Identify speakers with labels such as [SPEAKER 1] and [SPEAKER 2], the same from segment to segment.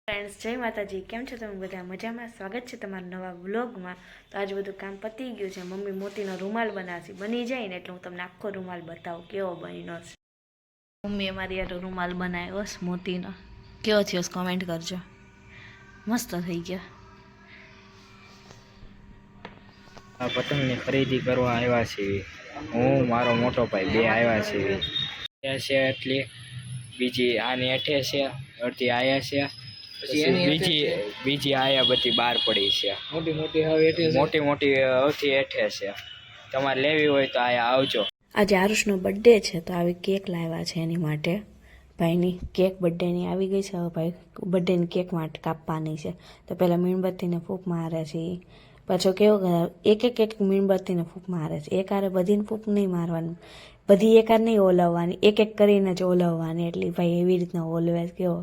[SPEAKER 1] Friends जय माताजी केम छो तमे बधा मजामां। स्वागत है तमारा नवा व्लॉग में। तो आज बधुं काम पती गयुं छे। मम्मी मोतीनो रूमाल बनावशे, बनी जाए ने एटले हूँ तमने आखो रूमाल बतावुं केवो बन्यो छे। मम्मीए मारी हारे रूमाल बनाव्यो छे मोतीनो। केवो थयो छे कमेंट करजो। मस्त थई गयो।
[SPEAKER 2] आ पतंगनी खरीदी करवा आव्या छे। હું મારો મોટો ભાઈ બે આવ્યા છે એટલે બીજી આની હેઠે છે, અડધી આયા છે, પછી બીજી આયા બધી બહાર પડી છે, મોટી મોટી સૌથી હેઠે છે। તમારે લેવી હોય તો આયા આવજો।
[SPEAKER 1] आज आरुषનો बर्थडे है तो આવી केक लाव्या છે એની માટે। ભાઈની કેક બર્થડેની આવી ગઈ છે। હવે ભાઈ બર્થડેની કેક માટે કાપવાની છે તો પહેલાં મીણબત્તીને ફૂંક મારે છે। પાછો કેવો એક એક એક મીણબત્તીને ફૂંક મારે છે। એક હારે બધીને ફૂંક નહીં મારવાની, બધી એક હારે નહીં ઓલવવાની, એક એક કરીને જ ઓલવવાની। એટલે ભાઈ એવી રીતના ઓલવે કેવો।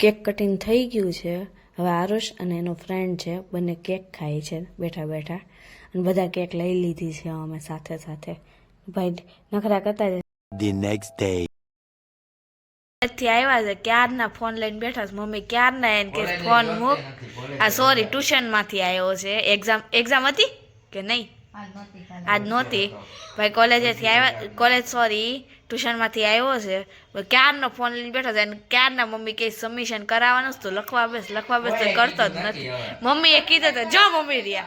[SPEAKER 1] केक कटिंग थई गयुं छे। हवे आरुष अने एनो फ्रेंड छे बने केक खाय छे बैठा बैठा अने बधा केक लई लीधी छे अमे साथे साथे। भाई नखरा करता
[SPEAKER 3] The next day.
[SPEAKER 1] थी आव्या छे क्यारना फोन लईने बैठा छे। मम्मी क्यारना एन के फोन मूक। आ सॉरी ट्यूशन मांथी आव्यो छे। एग्जाम हती के नहीं? आज नहोती। भाई कॉलेजेथी आव्या, कॉलेज सॉरी ट्यूशन मांथी आव्यो छे। क्यारनो फोन लईने बैठो छे। क्याરના मम्मी के सबमिशन कराववानुं छे तो लखवा बेस तो करतो ज नथी। मम्मीए कीधुं तो जो मम्मी रिया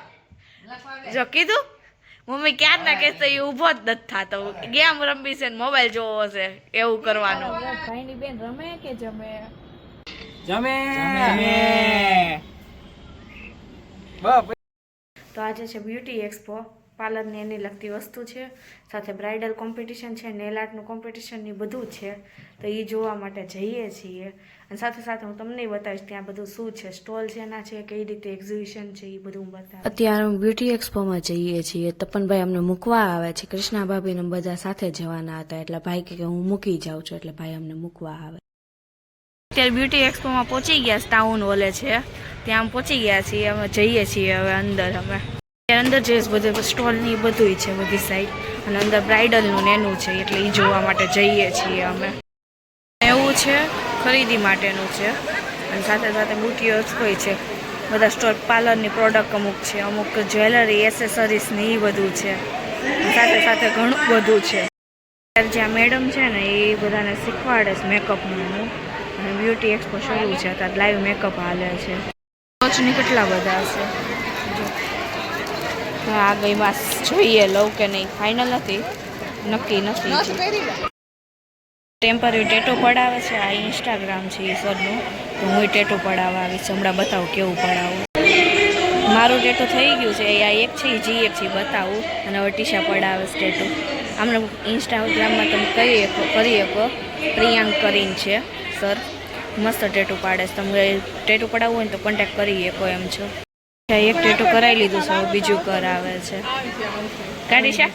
[SPEAKER 1] जो कीधुं मम्मी क्याરના के तो ऊभो ज नथी थातो। गेम रमवी छे, मोबाइल जोवो छे, एवुं करवानुं। भाईनी बेन रमे के जमे?
[SPEAKER 2] જમે
[SPEAKER 1] तो आज है ब्यूटी एक्सपो। पार्लर ने एनी लगती वस्तु है, साथे ब्राइडल कॉम्पिटिशन है, नेल आर्टનું कॉम्पिटिशन ने બધું છે। तो ये જોવા માટે જઈએ છીએ અને સાથે સાથે હું તમને બતાવીશ ત્યાં બધું શું છે, સ્ટોલ છે ના છે, કઈ રીતે એક્ઝિબિશન છે, એ બધું હું બતાવીશ। અત્યારે હું બ્યુટી એક્સપોમાં જઈએ છીએ। તપનભાઈ અમને મૂકવા આવે છે। કૃષ્ણા ભાભીને બધા સાથે જવાના હતા એટલે ભાઈ કે હું મૂકી જાઉં છું એટલે ભાઈ અમને મૂકવા આવે। અત્યારે બ્યુટી એક્સપોમાં પહોંચી ગયા, ટાઉન હોલે છે ત્યાં પહોંચી ગયા છીએ। અમે જઈએ છીએ હવે અંદર। અમે અંદર જઈશ, બધે સ્ટોલની બધું છે બધી સાઈડ અને અંદર બ્રાઇડલનું ને એનું છે એટલે એ જોવા માટે જઈએ છીએ અમે। એવું છે ખરીદી માટેનું છે અને સાથે સાથે બ્યુટી એક્સપો છે, બધા સ્ટોલ પાર્લરની પ્રોડક્ટ અમુક છે, અમુક જ્વેલરી એસેસરીઝ ને એ બધું છે, સાથે સાથે ઘણું બધું છે। જ્યાં મેડમ છે ને એ બધાને શીખવાડે છે મેકઅપનું અને બ્યુટી એક્સપો શરૂ છે ત્યારે લાઈવ મેકઅપ હાલે છે। ટોચની કેટલા બધા હશે આ ગઈમાં જોઈએ લઉં કે નહીં, ફાઇનલ નથી, નક્કી નથી। ટેમ્પરરી ટેટો પડાવે છે। આ ઇન્સ્ટાગ્રામ છે એ સરનું, તો હું ટેટો પડાવવા આવીશ। હમણાં બતાવું કેવું પડાવું। મારું ટેટો થઈ ગયું છે, આ એક છે જી એક છે બતાવું અને હવે ટીશા પડાવે છે ટેટો। આમને ઇન્સ્ટાગ્રામમાં તમે કરી શકો, પ્રિયાંક કરીને છે સર, મસ્ત ટેટો પાડે છે। તમે ટેટો પડાવવું હોય ને તો કોન્ટેક્ટ કરી શકો એમ છો। એક ટેટો કરાવી લીધું છે, બીજું કરાવે છે। કાઢી છે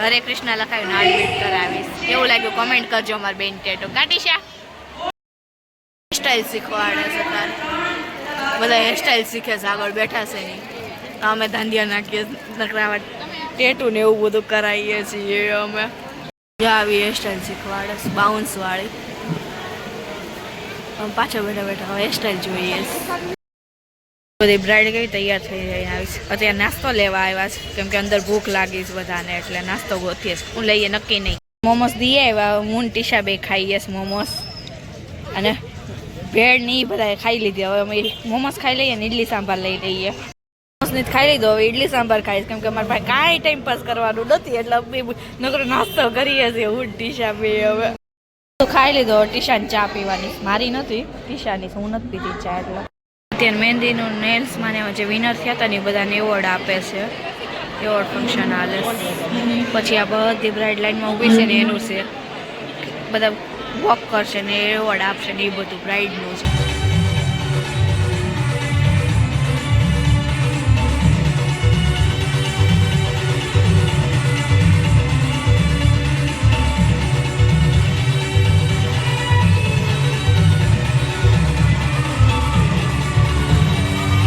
[SPEAKER 1] હરે કૃષ્ણ લખાવ્યું હાર્ટ બીટ કરાવીશ। કેવું લાગ્યું કોમેન્ટ કરજો અમારી બેન ટેટો। કાઢી હેરસ્ટાઈલ શીખવાડે છે તારે, બધા હેરસ્ટાઈલ શીખે છે, આગળ બેઠા છે નહીં। અમે ધાંધિયા નાખીએ નકરાવા ટેટુ ને એવું બધું કરાવીએ છીએ અમે। આવી હેરસ્ટાઈલ શીખવાડે છે બાઉન્સ વાળી। પાછળ બેઠા બેઠા હેરસ્ટાઈલ જોઈએ। બધી બ્રાઇડ ગઈ તૈયાર થઈ રહી આવીશ। અત્યારે નાસ્તો લેવા આવ્યા છે કેમ કે અંદર ભૂખ લાગી છે બધાને એટલે નાસ્તો ગોતીએ છે। હું લઈએ નક્કી નહીં। મોમોસ દઈએ આવ્યા, હું ટીશા બે ખાઈએ છે મોમોસ અને ભેળ ની બધા ખાઈ લીધી। હવે અમે મોમોસ ખાઈ લઈએ ને ઇડલી સાંભાર લઈ લઈએ। મોમોસની ખાઈ લીધો, હવે ઇડલી સાંભાર ખાઈશ કેમ કે અમારા ભાઈ કાંઈ ટાઈમ પાસ કરવાનું નથી એટલે નકરો નાસ્તો કરીએ છીએ હું ટીશા બે હવે। તો ખાઈ લીધો ટીશાની ચા પીવાની મારી નથી ટીશાની હું નથી પીધી ચા એટલે અત્યારે મહેંદીનું નેલ્સમાં ને જે વિનર થયા હતા ને એ બધાને એવોર્ડ આપે છે એવોર્ડ ફંક્શન હાલે પછી આ બધી બ્રાઇડ લાઇનમાં ઊભી છે ને એનું છે બધા વોક કરશે ને એવોર્ડ આપશે ને એ બધું બ્રાઇડનું છે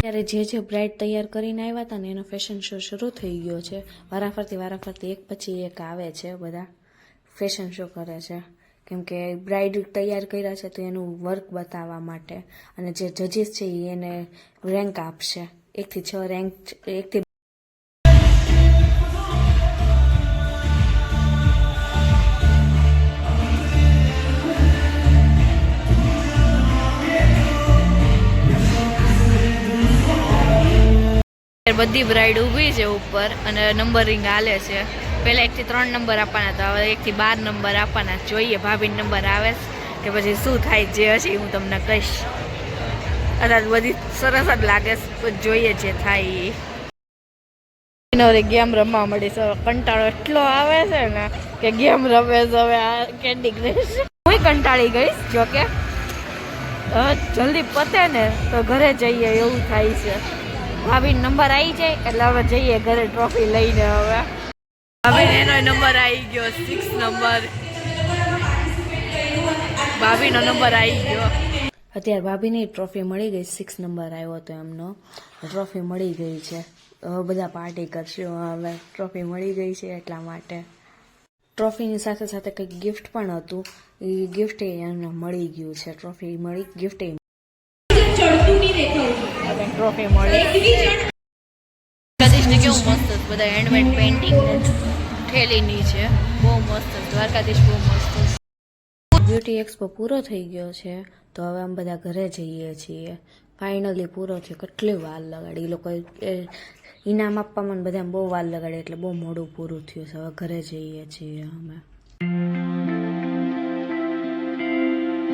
[SPEAKER 1] ત્યારે જે બ્રાઇડ તૈયાર કરીને આવ્યા હતા ને એનો ફેશન શો શરૂ થઈ ગયો છે વારાફરતી એક પછી એક આવે છે બધા ફેશન શો કરે છે કેમ કે બ્રાઇડ તૈયાર કર્યા છે તો એનું વર્ક બતાવવા માટે અને જે જજીસ છે એ એને રેન્ક આપશે 1 થી 6 રેન્ક 1 થી બધી બ્રાઇડ ઊભી છે ઉપર અને નંબરિંગ હાલે છે પહેલા 1 થી 3 નંબર આપવાના હતા હવે 1 થી 12 નંબર આપવાના જોઈએ ભાભી નંબર આવે કે પછી શું થાય જે હશે હું તમને કહીશ અત્યારે બધી સરસ જ લાગે છે જોઈએ જે થાય એ ગેમ રમવા મળી છે કંટાળો એટલો આવે છે ને કે ગેમ રમે છે હવે આ કેન્ડી ક્રશ હું કંટાળી ગઈશ જોકે જલ્દી પતે ને તો ઘરે જઈએ એવું થાય છે ભાભી નંબર આવી જાય એટલે હવે જઈએ ઘરે ટ્રોફી લઈને હવે ભાભીને એનો નંબર આવી ગયો 6 નંબર ભાભીનો નંબર આવી ગયો અત્યારે ભાભીને ટ્રોફી મળી ગઈ 6 નંબર આવ્યો તો એમનો ટ્રોફી મળી ગઈ છે હવે બધા પાર્ટી કરશું હવે ટ્રોફી મળી ગઈ છે એટલા માટે ટ્રોફીની સાથે સાથે કંઈક ગિફ્ટ પણ હતું એ ગિફ્ટ એમને મળી ગયું છે ટ્રોફી મળી ગિફ્ટ ટ્રોફી મળી દ્વારકાધીશને કેવું મસ્ત બધા હેન્ડમેડ પેઇન્ટિંગ થેલીની છે બહુ મસ્ત દ્વારકાધીશ બહુ મસ્ત બ્યુટી એક્સપો પૂરો થઈ ગયો છે તો હવે અમે બધા ઘરે જઈએ છીએ ફાઇનલી પૂરો થયો કેટલી વાર લગાડી એ લોકોએ ઇનામ આપવામાં બધા બહુ વાર લગાડી એટલે બહુ મોડું પૂરું થયું છે હવે ઘરે જઈએ છીએ અમે